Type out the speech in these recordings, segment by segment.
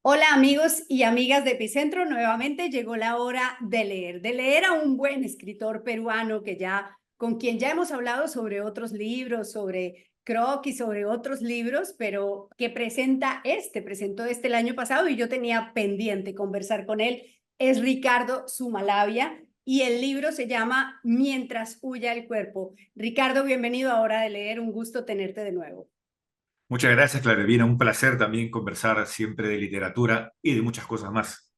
Hola amigos y amigas de Epicentro, nuevamente llegó la hora de leer a un buen escritor peruano con quien ya hemos hablado sobre otros libros, sobre croquis, sobre otros libros, pero que presentó este el año pasado y yo tenía pendiente conversar con él. Es Ricardo Sumalavia y el libro se llama Mientras huya el cuerpo. Ricardo, bienvenido a Hora de Leer, un gusto tenerte de nuevo. Muchas gracias, Clarivina. Un placer también conversar siempre de literatura y de muchas cosas más.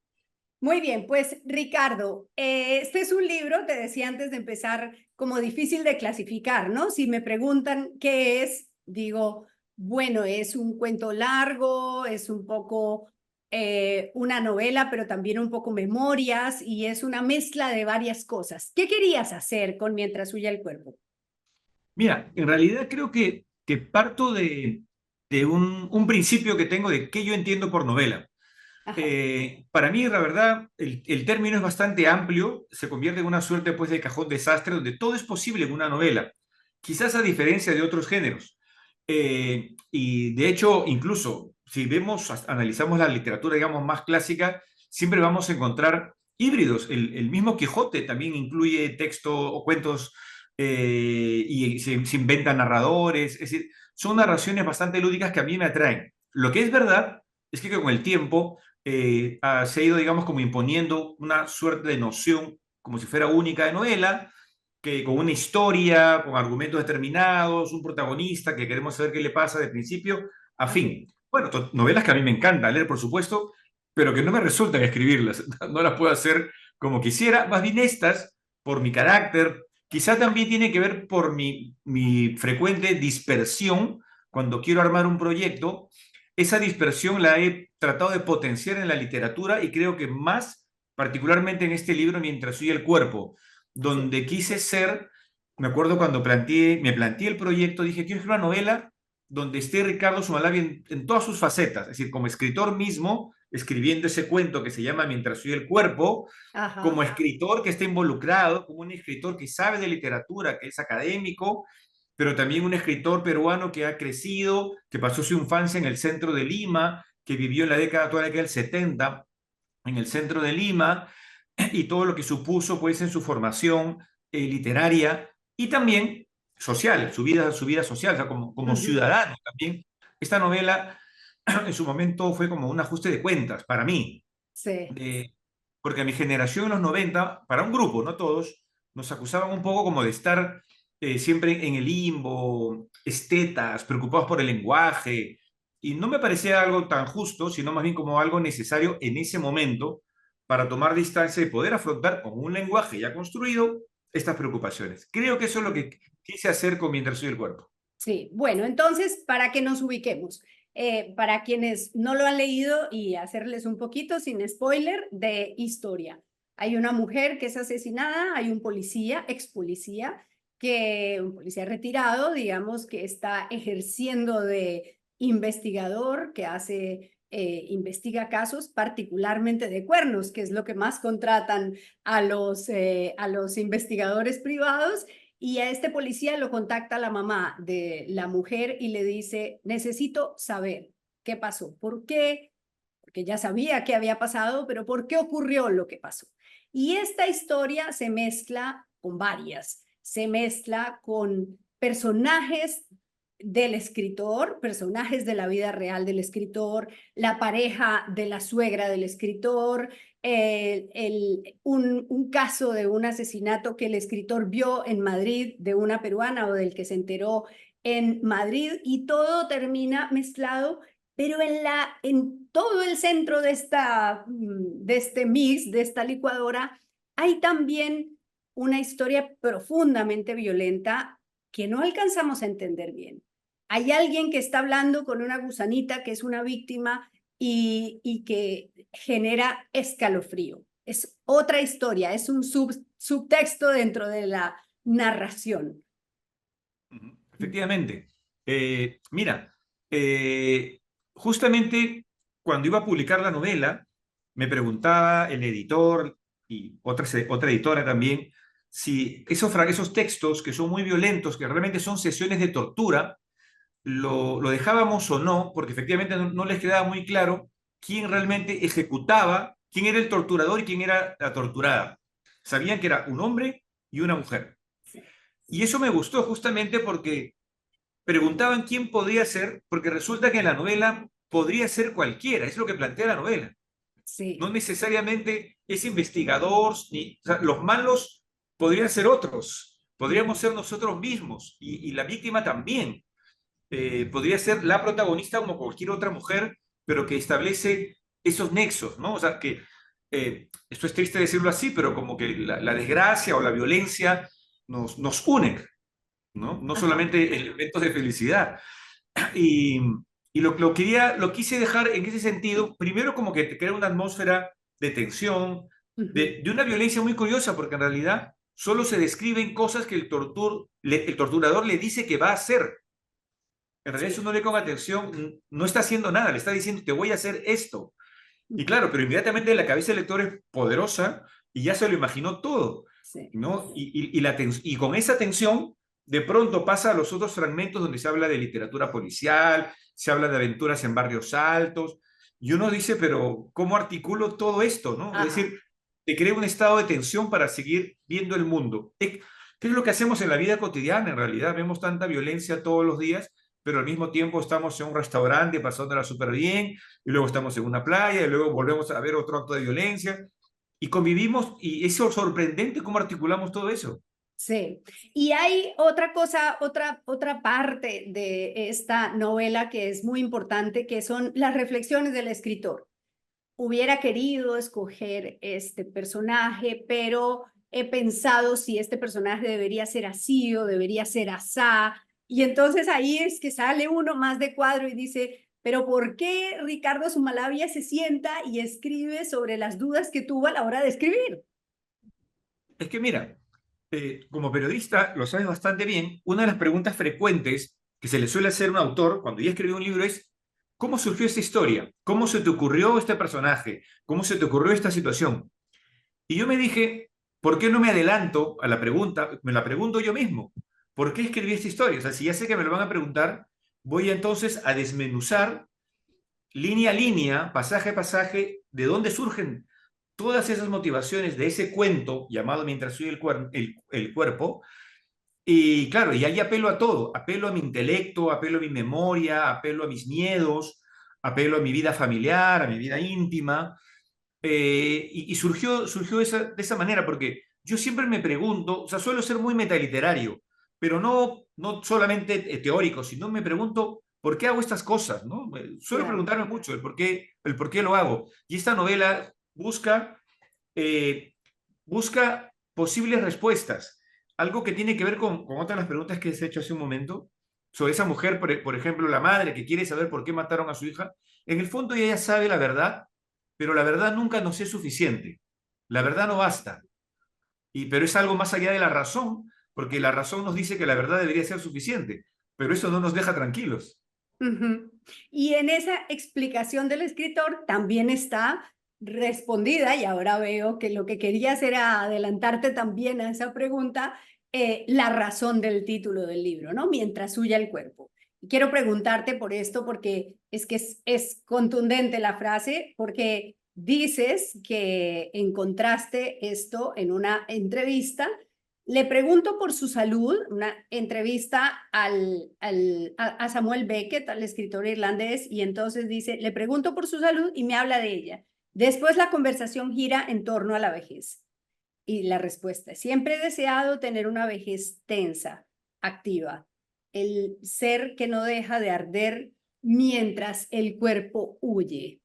Muy bien, pues Ricardo, este es un libro, te decía antes de empezar, como difícil de clasificar, ¿no? Si me preguntan qué es, digo, bueno, es un cuento largo, es un poco una novela, pero también un poco memorias y es una mezcla de varias cosas. ¿Qué querías hacer con Mientras huya el cuerpo? Mira, en realidad creo que parto de un principio que tengo de qué yo entiendo por novela. Ajá. Para mí, la verdad, el término es bastante amplio, se convierte en una suerte pues, de cajón desastre donde todo es posible en una novela, quizás a diferencia de otros géneros. Y de hecho, incluso si analizamos la literatura, digamos, más clásica, siempre vamos a encontrar híbridos. El mismo Quijote también incluye texto o cuentos y se inventan narradores, es decir, son narraciones bastante lúdicas que a mí me atraen. Lo que es verdad es que con el tiempo se ha ido, digamos, como imponiendo una suerte de noción como si fuera única de novela, que con una historia, con argumentos determinados, un protagonista que queremos saber qué le pasa de principio a Ajá. fin. Bueno, novelas que a mí me encanta leer, por supuesto, pero que no me resultan escribirlas. No las puedo hacer como quisiera. Más bien estas, por mi carácter, quizá también tiene que ver por mi frecuente dispersión cuando quiero armar un proyecto. Esa dispersión la he tratado de potenciar en la literatura y creo que más particularmente en este libro Mientras huye el cuerpo, Sí. donde quise ser, me acuerdo cuando me planteé el proyecto, dije, quiero escribir una novela donde esté Ricardo Zumalavi en todas sus facetas, es decir, como escritor mismo, escribiendo ese cuento que se llama Mientras huye el cuerpo, como Ajá. escritor que está involucrado, como un escritor que sabe de literatura, que es académico, pero también un escritor peruano que ha crecido, que pasó su infancia en el centro de Lima, que vivió en toda la década del 70 en el centro de Lima, y todo lo que supuso pues en su formación literaria y también social, su vida social, o sea, como Ujú. ciudadano también. Esta novela en su momento fue como un ajuste de cuentas para mí, Sí. de, porque a mi generación en los 90 para un grupo, no todos, nos acusaban un poco como de estar siempre en el limbo, estetas, preocupados por el lenguaje, y no me parecía algo tan justo, sino más bien como algo necesario en ese momento para tomar distancia y poder afrontar con un lenguaje ya construido estas preocupaciones. Creo que eso es lo que quise hacer con Mientras soy el cuerpo. Sí, bueno, entonces, para que nos ubiquemos, para quienes no lo han leído y hacerles un poquito sin spoiler de historia. Hay una mujer que es asesinada, hay un policía, ex policía, un policía retirado, digamos, que está ejerciendo de investigador, investiga casos particularmente de cuernos, que es lo que más contratan a los investigadores privados y a este policía lo contacta la mamá de la mujer y le dice, necesito saber qué pasó, por qué, porque ya sabía qué había pasado, pero por qué ocurrió lo que pasó. Y esta historia se mezcla con varias, se mezcla con personajes del escritor, personajes de la vida real del escritor, la pareja de la suegra del escritor, un caso de un asesinato que el escritor vio en Madrid de una peruana o del que se enteró en Madrid y todo termina mezclado, pero en todo el centro de este mix, de esta licuadora, hay también una historia profundamente violenta que no alcanzamos a entender bien. Hay alguien que está hablando con una gusanita que es una víctima y que genera escalofrío. Es otra historia, es un subtexto dentro de la narración. Efectivamente. Mira, justamente cuando iba a publicar la novela, me preguntaba el editor y otra editora también, si esos textos que son muy violentos, que realmente son sesiones de tortura, lo dejábamos o no, porque efectivamente no les quedaba muy claro quién realmente ejecutaba, quién era el torturador y quién era la torturada. Sabían que era un hombre y una mujer. Y eso me gustó justamente porque preguntaban quién podría ser, porque resulta que en la novela podría ser cualquiera, es lo que plantea la novela. No Sí. necesariamente es investigador, ni, o sea, los malos podrían ser otros, podríamos Ujú. ser nosotros mismos y la víctima también. Podría ser la protagonista como cualquier otra mujer, pero que establece esos nexos, ¿no? O sea, que esto es triste decirlo así, pero como que la desgracia o la violencia nos une, ¿no? No Ajá. solamente elementos de felicidad. Y, y lo quise dejar en ese sentido, primero como que te crea una atmósfera de tensión, Ujú. de una violencia muy curiosa, porque en realidad solo se describen cosas que el torturador le dice que va a hacer. En realidad, si Sí. uno lee con atención, no está haciendo nada, le está diciendo, te voy a hacer esto. Y Ujú. claro, pero inmediatamente la cabeza del lector es poderosa y ya se lo imaginó todo, Sí. ¿no? Y con esa tensión, de pronto pasa a los otros fragmentos donde se habla de literatura policial, se habla de aventuras en barrios altos, y uno dice, pero ¿cómo articulo todo esto, no? Es Ajá. decir, te crea un estado de tensión para seguir viendo el mundo. ¿Qué es lo que hacemos en la vida cotidiana? En realidad vemos tanta violencia todos los días, pero al mismo tiempo estamos en un restaurante pasándola súper bien, y luego estamos en una playa, y luego volvemos a ver otro acto de violencia, y convivimos, y es sorprendente cómo articulamos todo eso. Sí, y hay otra cosa, otra parte de esta novela que es muy importante, que son las reflexiones del escritor. Hubiera querido escoger este personaje, pero he pensado si este personaje debería ser así o debería ser asá. Y entonces ahí es que sale uno más de cuadro y dice, pero ¿por qué Ricardo Sumalavia se sienta y escribe sobre las dudas que tuvo a la hora de escribir? Es que mira, como periodista, lo sabes bastante bien, una de las preguntas frecuentes que se le suele hacer a un autor cuando ya escribió un libro es, ¿cómo surgió esta historia? ¿Cómo se te ocurrió este personaje? ¿Cómo se te ocurrió esta situación? Y yo me dije, ¿por qué no me adelanto a la pregunta? Me la pregunto yo mismo. ¿Por qué escribí esta historia? O sea, si ya sé que me lo van a preguntar, voy entonces a desmenuzar línea a línea, pasaje a pasaje, de dónde surgen todas esas motivaciones de ese cuento llamado Mientras soy el cuerpo. Y claro, y ahí apelo a todo, apelo a mi intelecto, apelo a mi memoria, apelo a mis miedos, apelo a mi vida familiar, a mi vida íntima. Y surgió de esa manera, porque yo siempre me pregunto, o sea, suelo ser muy metaliterario, pero no solamente teórico, sino me pregunto por qué hago estas cosas, ¿no? Suelo Claro. preguntarme mucho el por qué lo hago. Y esta novela eh, busca posibles respuestas, algo que tiene que ver con otras de las preguntas que se he hecho hace un momento, sobre esa mujer, por ejemplo, la madre que quiere saber por qué mataron a su hija. En el fondo ella sabe la verdad, pero la verdad nunca nos es suficiente. La verdad no basta. Pero es algo más allá de la razón, porque la razón nos dice que la verdad debería ser suficiente, pero eso no nos deja tranquilos. Ujú. Y en esa explicación del escritor también está respondida, y ahora veo que lo que querías era adelantarte también a esa pregunta, la razón del título del libro, ¿no? Mientras huya el cuerpo. Y quiero preguntarte por esto porque es que es contundente la frase, porque dices que encontraste esto en una entrevista. Le pregunto por su salud, una entrevista a Samuel Beckett, al escritor irlandés, y entonces dice, le pregunto por su salud y me habla de ella. Después la conversación gira en torno a la vejez. Y la respuesta, siempre he deseado tener una vejez tensa, activa, el ser que no deja de arder mientras el cuerpo huye.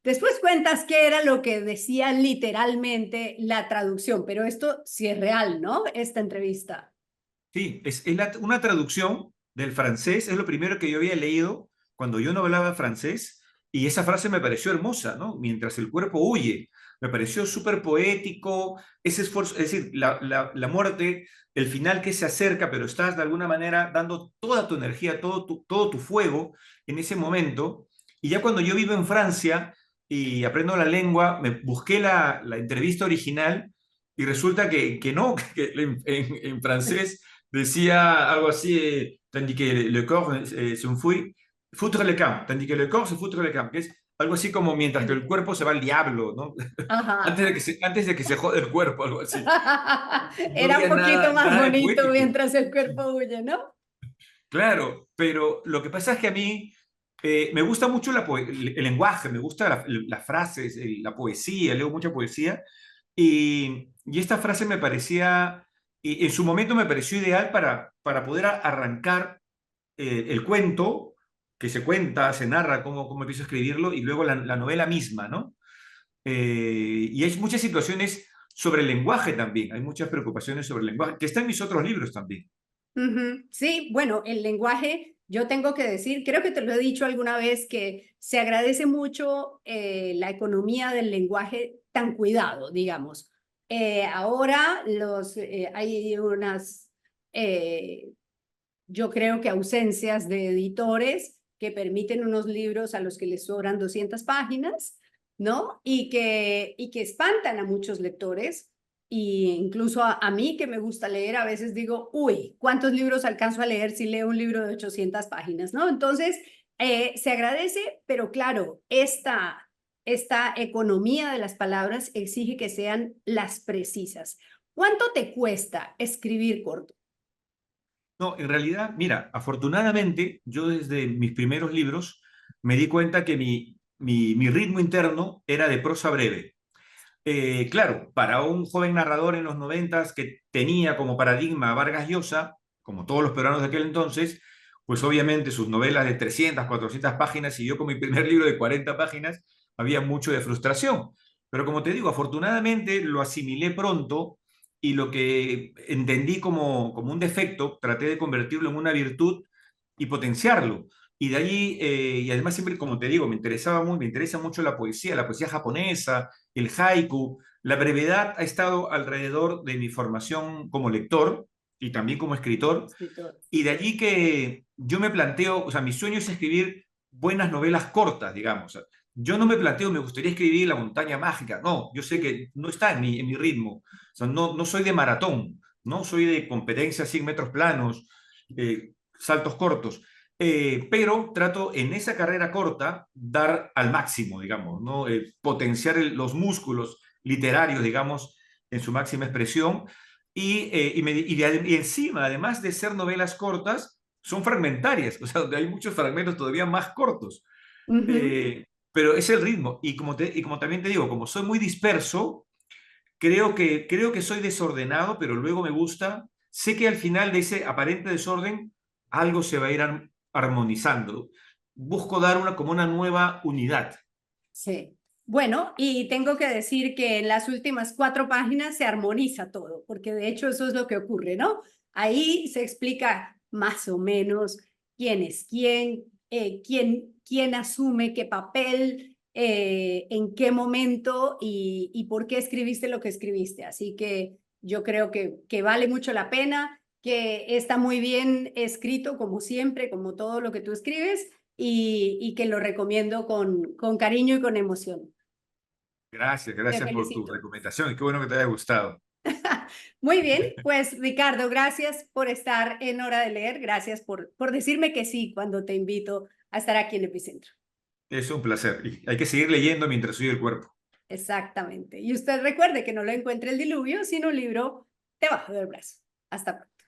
Después cuentas qué era lo que decía literalmente la traducción, pero esto sí es real, ¿no? Esta entrevista. Sí, una traducción del francés, es lo primero que yo había leído cuando yo no hablaba francés, y esa frase me pareció hermosa, ¿no? Mientras el cuerpo huye, me pareció súper poético, ese esfuerzo, es decir, la muerte, el final que se acerca, pero estás de alguna manera dando toda tu energía, todo tu fuego en ese momento, y ya cuando yo vivo en Francia y aprendo la lengua, me busqué la entrevista original, y resulta que no, que en francés decía algo así, tandis que le corps s'enfuit, foutre le camp, tandis que le corps se foutre le camp, que es Algo así como mientras que el Entiendo. cuerpo se va al diablo, ¿no? Ajá. Antes de que se jode el cuerpo, algo así. No Era un había poquito nada, más nada de bonito poético. mientras el cuerpo huye, ¿no? Claro, pero lo que pasa es que a mí me gusta mucho el lenguaje, me gusta las frases, la poesía, leo mucha poesía, y esta frase me parecía, y en su momento me pareció ideal para poder arrancar el cuento que se cuenta, se narra, cómo empiezo a escribirlo, y luego la novela misma, ¿no? Y hay muchas situaciones sobre el lenguaje también, hay muchas preocupaciones sobre el lenguaje, que está en mis otros libros también. Ujú. Sí, bueno, el lenguaje, yo tengo que decir, creo que te lo he dicho alguna vez, que se agradece mucho la economía del lenguaje tan cuidado, digamos. Ahora hay unas, eh, yo creo que ausencias de editores que permiten unos libros a los que les sobran 200 páginas, ¿no? Y que espantan a muchos lectores. Y incluso a mí que me gusta leer, a veces digo, uy, ¿cuántos libros alcanzo a leer si leo un libro de 800 páginas, ¿no? Entonces, se agradece, pero claro, esta economía de las palabras exige que sean las precisas. ¿Cuánto te cuesta escribir corto? No, en realidad, mira, afortunadamente, yo desde mis primeros libros me di cuenta que mi ritmo interno era de prosa breve. Claro, para un joven narrador en los noventas que tenía como paradigma a Vargas Llosa, como todos los peruanos de aquel entonces, pues obviamente sus novelas de 300, 400 páginas y yo con mi primer libro de 40 páginas, había mucho de frustración. Pero como te digo, afortunadamente lo asimilé pronto y lo que entendí como un defecto, traté de convertirlo en una virtud y potenciarlo. Y de allí, y además siempre, como te digo, me interesa mucho la poesía japonesa, el haiku. La brevedad ha estado alrededor de mi formación como lector y también como escritor. Escritor. Y de allí que yo me planteo, o sea, mi sueño es escribir buenas novelas cortas, digamos. O sea, yo no me planteo, me gustaría escribir La montaña mágica. No, yo sé que no está en mi ritmo. O sea, no soy de maratón, no soy de competencia 100 metros planos, saltos cortos. Pero trato en esa carrera corta dar al máximo, digamos, ¿no? Potenciar los músculos literarios, digamos, en su máxima expresión y encima, además de ser novelas cortas, son fragmentarias, o sea, donde hay muchos fragmentos todavía más cortos. Ujú. Pero es el ritmo. Y como también te digo, como soy muy disperso, creo que soy desordenado, pero luego me gusta. Sé que al final de ese aparente desorden, algo se va a ir armonizando. Busco dar como una nueva unidad. Sí. Bueno, y tengo que decir que en las últimas 4 páginas se armoniza todo, porque de hecho eso es lo que ocurre, ¿no? Ahí se explica más o menos quién es quién asume qué papel, en qué momento y por qué escribiste lo que escribiste. Así que yo creo que vale mucho la pena, que está muy bien escrito, como siempre, como todo lo que tú escribes y que lo recomiendo con cariño y con emoción. Gracias, Te gracias por tu felicito. recomendación. Qué bueno que te haya gustado. Muy bien, pues Ricardo, gracias por estar en Hora de Leer, gracias por decirme que sí cuando te invito a estar aquí en Epicentro. Es un placer. Y hay que seguir leyendo mientras oye el cuerpo. Exactamente. Y usted recuerde que no lo encuentre el diluvio, sino un libro debajo del brazo. Hasta pronto.